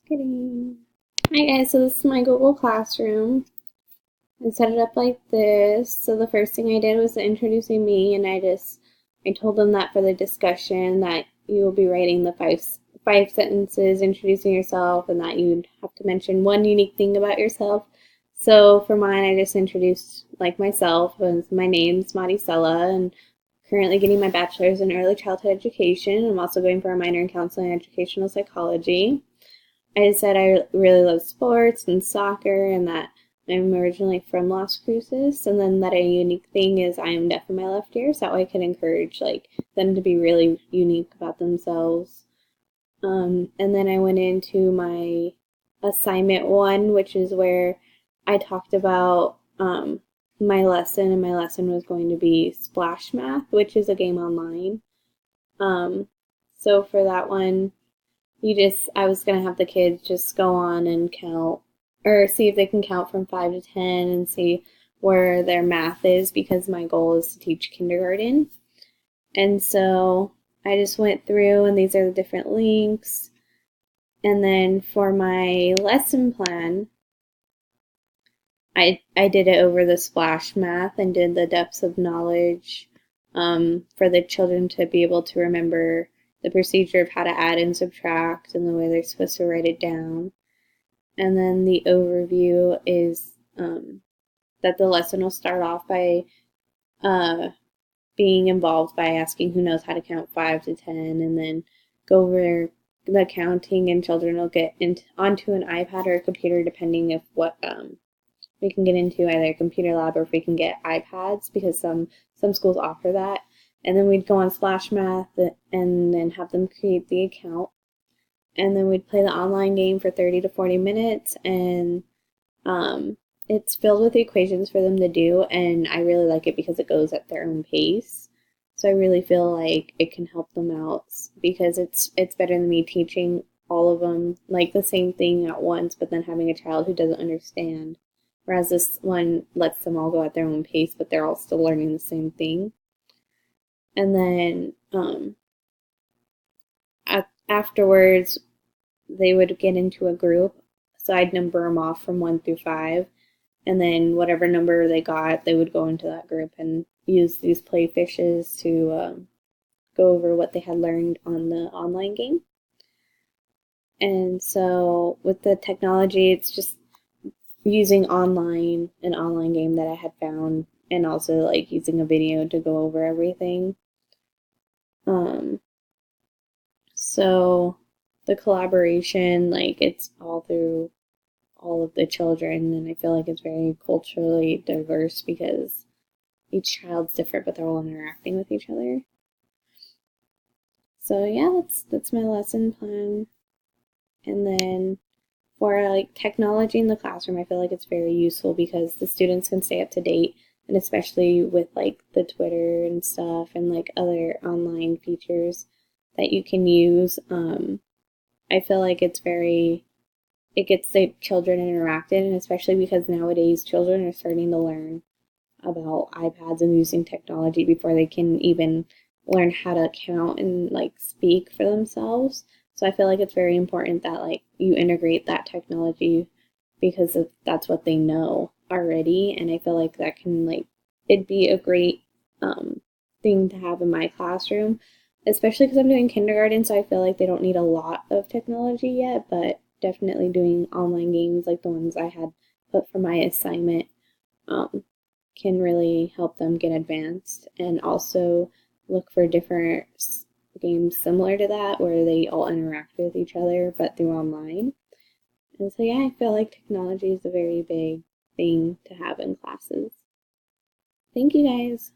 Kidding. Hi guys, so this is my Google Classroom. I set it up like this. So the first thing I did was introducing me, and I told them that for the discussion that you will be writing the five sentences introducing yourself, and that you'd have to mention one unique thing about yourself. So for mine, I just introduced like myself, and my name's Maricela, and currently getting my bachelor's in early childhood education. I'm also going for a minor in counseling and educational psychology. I said I really love sports and soccer, and that I'm originally from Las Cruces, and then that a unique thing is I am deaf in my left ear, so that way I can encourage like them to be really unique about themselves. And then I went into my assignment one, which is where I talked about my lesson, and my lesson was going to be Splash Math, which is a game online. So for that one, I was going to have the kids just go on and count, or see if they can count from 5 to 10 and see where their math is, because my goal is to teach kindergarten. And so I just went through, and these are the different links. And then for my lesson plan, I did it over the Splash Math and did the depths of knowledge for the children to be able to remember the procedure of how to add and subtract and the way they're supposed to write it down. And then the overview is that the lesson will start off by being involved by asking who knows how to count 5 to 10, and then go over the counting, and children will get onto an iPad or a computer depending if what we can get into, either a computer lab or if we can get iPads, because some schools offer that. And then we'd go on Splash Math and then have them create the account. And then we'd play the online game for 30 to 40 minutes. And it's filled with equations for them to do. And I really like it because it goes at their own pace. So I really feel like it can help them out, because it's better than me teaching all of them like the same thing at once, but then having a child who doesn't understand. Whereas this one lets them all go at their own pace, but they're all still learning the same thing. And then afterwards, they would get into a group. So I'd number them off from 1 through 5. And then whatever number they got, they would go into that group and use these play fishes to go over what they had learned on the online game. And so with the technology, it's just using an online game that I had found, and also like using a video to go over everything. So the collaboration, like, it's all through all of the children, and I feel like it's very culturally diverse because each child's different, but they're all interacting with each other. So yeah, that's my lesson plan. And then for like technology in the classroom, I feel like it's very useful because the students can stay up to date, and especially with like the Twitter and stuff and like other online features that you can use. I feel like it gets the children interacted, and especially because nowadays children are starting to learn about iPads and using technology before they can even learn how to count and like speak for themselves. So I feel like it's very important that like you integrate that technology, because that's what they know already. And I feel like that can like, it'd be a great thing to have in my classroom, especially because I'm doing kindergarten, so I feel like they don't need a lot of technology yet, but definitely doing online games like the ones I had put for my assignment can really help them get advanced, and also look for different games similar to that where they all interact with each other but through online. And so yeah, I feel like technology is a very big thing to have in classes. Thank you guys.